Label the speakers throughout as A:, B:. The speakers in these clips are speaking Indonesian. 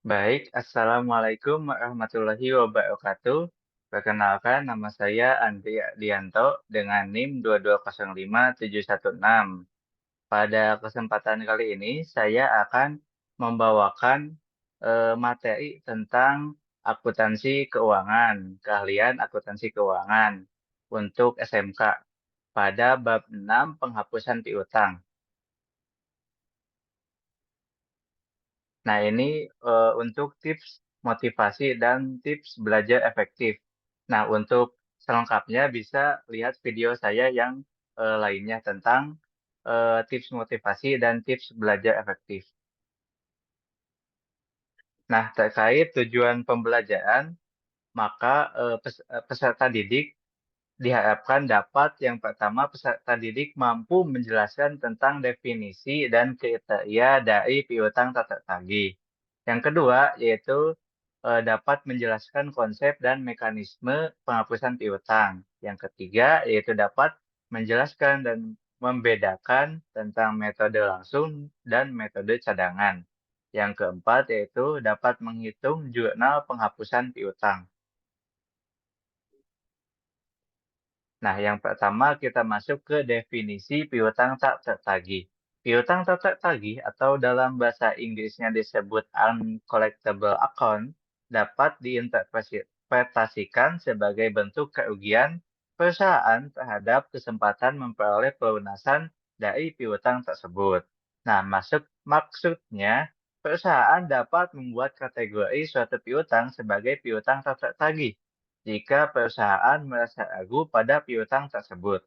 A: Baik, Assalamualaikum warahmatullahi wabarakatuh. Perkenalkan, nama saya Andri Dianto dengan NIM 2205716. Pada kesempatan kali ini, saya akan membawakan materi tentang akuntansi keuangan, keahlian akuntansi keuangan untuk SMK pada bab 6 penghapusan piutang. Nah, ini untuk tips motivasi dan tips belajar efektif. Nah, untuk selengkapnya bisa lihat video saya yang lainnya tentang tips motivasi dan tips belajar efektif. Nah, terkait tujuan pembelajaran, maka peserta didik diharapkan dapat yang pertama peserta didik mampu menjelaskan tentang definisi dan kriteria dari piutang tak tertagih. Yang kedua yaitu dapat menjelaskan konsep dan mekanisme penghapusan piutang. Yang ketiga yaitu dapat menjelaskan dan membedakan tentang metode langsung dan metode cadangan. Yang keempat yaitu dapat menghitung jurnal penghapusan piutang. Nah, yang pertama kita masuk ke definisi piutang tak tertagih. Piutang tak tertagih atau dalam bahasa Inggrisnya disebut uncollectible account dapat diinterpretasikan sebagai bentuk kerugian perusahaan terhadap kesempatan memperoleh pelunasan dari piutang tersebut. Nah, maksudnya perusahaan dapat membuat kategori suatu piutang sebagai piutang tak tertagih jika perusahaan merasa ragu pada piutang tersebut.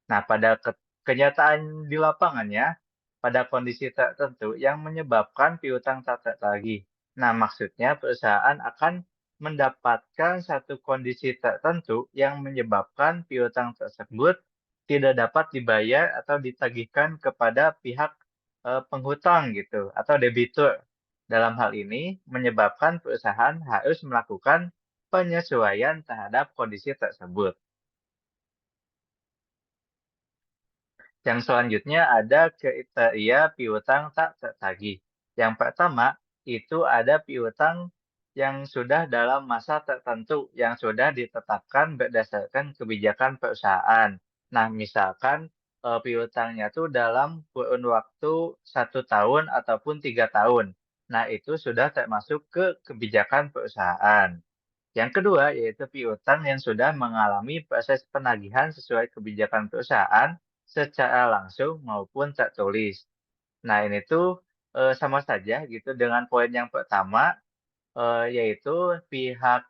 A: Nah, pada kenyataan di lapangannya, pada kondisi tertentu yang menyebabkan piutang tak tertagih. Nah, maksudnya perusahaan akan mendapatkan satu kondisi tertentu yang menyebabkan piutang tersebut tidak dapat dibayar atau ditagihkan kepada pihak penghutang gitu atau debitur. Dalam hal ini menyebabkan perusahaan harus melakukan penyesuaian terhadap kondisi tersebut. Yang selanjutnya ada kriteria piutang tak tertagih. Yang pertama, itu ada piutang yang sudah dalam masa tertentu yang sudah ditetapkan berdasarkan kebijakan perusahaan. Nah, misalkan piutangnya tuh dalam kurun waktu 1 tahun ataupun 3 tahun. Nah, itu sudah termasuk ke kebijakan perusahaan. Yang kedua, yaitu piutang yang sudah mengalami proses penagihan sesuai kebijakan perusahaan secara langsung maupun tertulis. Nah, ini tuh sama saja gitu dengan poin yang pertama, yaitu pihak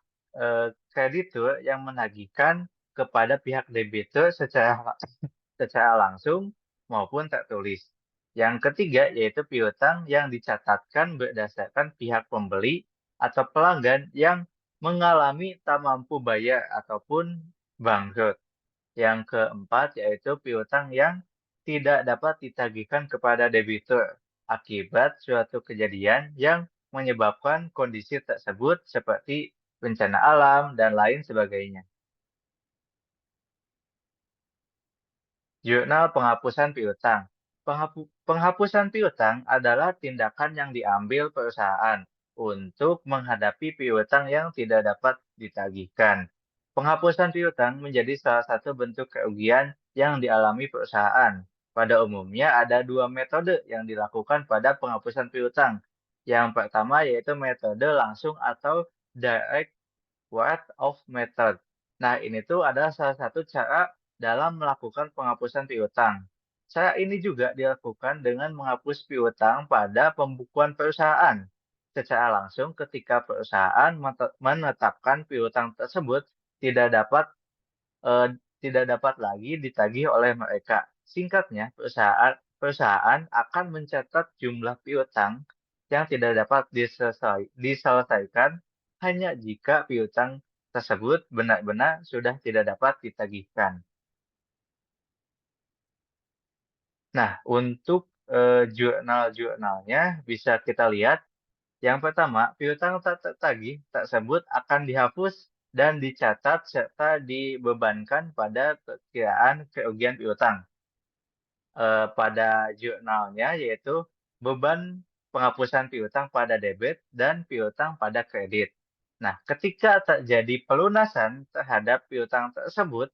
A: kreditur yang menagihkan kepada pihak debitur secara langsung maupun tertulis. Yang ketiga yaitu piutang yang dicatatkan berdasarkan pihak pembeli atau pelanggan yang mengalami tak mampu bayar ataupun bangkrut. Yang keempat yaitu piutang yang tidak dapat ditagihkan kepada debitur akibat suatu kejadian yang menyebabkan kondisi tersebut seperti bencana alam dan lain sebagainya. Jurnal penghapusan piutang. Penghapusan piutang adalah tindakan yang diambil perusahaan untuk menghadapi piutang yang tidak dapat ditagihkan. Penghapusan piutang menjadi salah satu bentuk kerugian yang dialami perusahaan. Pada umumnya ada dua metode yang dilakukan pada penghapusan piutang. Yang pertama yaitu metode langsung atau direct word of method. Nah, ini tuh adalah salah satu cara dalam melakukan penghapusan piutang. Cara ini juga dilakukan dengan menghapus piutang pada pembukuan perusahaan. Secara langsung ketika perusahaan menetapkan piutang tersebut tidak dapat eh, tidak dapat lagi ditagih oleh mereka. Singkatnya, perusahaan akan mencatat jumlah piutang yang tidak dapat diselesaikan hanya jika piutang tersebut benar-benar sudah tidak dapat ditagihkan. Nah, untuk jurnal-jurnalnya bisa kita lihat. Yang pertama, piutang tak tertagih tersebut akan dihapus dan dicatat serta dibebankan pada perkiraan kerugian piutang. Pada jurnalnya yaitu beban penghapusan piutang pada debit dan piutang pada kredit. Nah, ketika terjadi pelunasan terhadap piutang tersebut,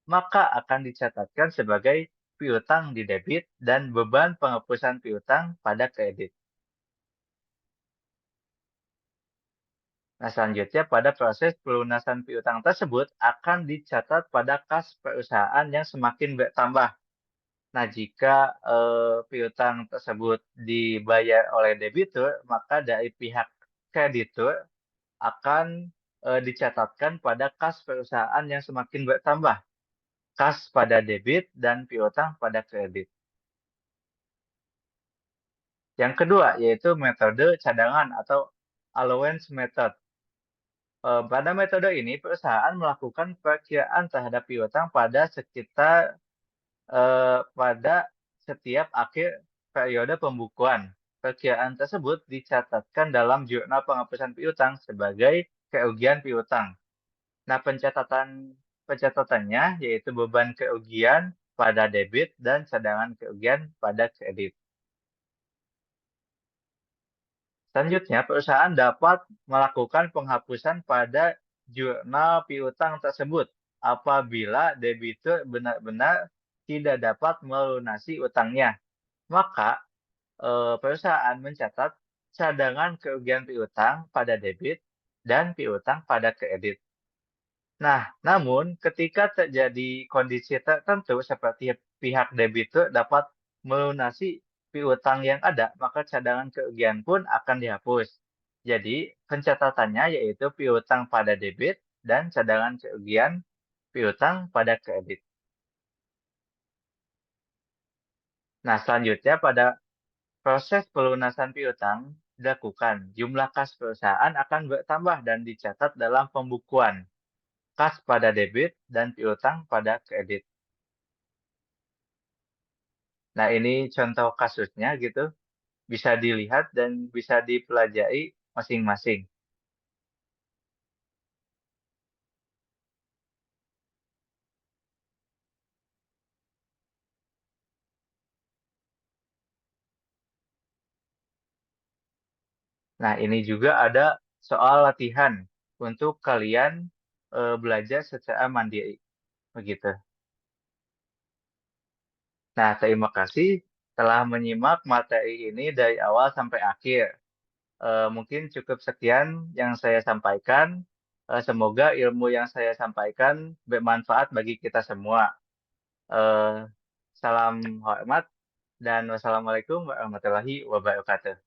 A: maka akan dicatatkan sebagai piutang di debit dan beban penghapusan piutang pada kredit. Nah, selanjutnya pada proses pelunasan piutang tersebut akan dicatat pada kas perusahaan yang semakin bertambah. Nah, jika piutang tersebut dibayar oleh debitur, maka dari pihak kreditur akan dicatatkan pada kas perusahaan yang semakin bertambah, kas pada debit dan piutang pada kredit. Yang kedua yaitu metode cadangan atau allowance method. Pada metode ini perusahaan melakukan perkiraan terhadap piutang pada setiap akhir periode pembukuan. Perkiraan tersebut dicatatkan dalam jurnal penghapusan piutang sebagai kerugian piutang. Nah, pencatatannya yaitu beban kerugian pada debit dan cadangan kerugian pada kredit. Selanjutnya, perusahaan dapat melakukan penghapusan pada jurnal piutang tersebut apabila debitur benar-benar tidak dapat melunasi utangnya. Maka, perusahaan mencatat cadangan kerugian piutang pada debit dan piutang pada kredit. Nah, namun ketika terjadi kondisi tertentu seperti pihak debitur dapat melunasi piutang yang ada, maka cadangan kerugian pun akan dihapus. Jadi, pencatatannya yaitu piutang pada debit dan cadangan kerugian piutang pada kredit. Nah, selanjutnya pada proses pelunasan piutang dilakukan, jumlah kas perusahaan akan bertambah dan dicatat dalam pembukuan kas pada debit dan piutang pada kredit. Nah, ini contoh kasusnya gitu, bisa dilihat dan bisa dipelajari masing-masing. Nah, ini juga ada soal latihan untuk kalian belajar secara mandiri, begitu. Nah, terima kasih telah menyimak materi ini dari awal sampai akhir. Mungkin cukup sekian yang saya sampaikan. Semoga ilmu yang saya sampaikan bermanfaat bagi kita semua. Eh, Salam hormat dan wassalamualaikum warahmatullahi wabarakatuh.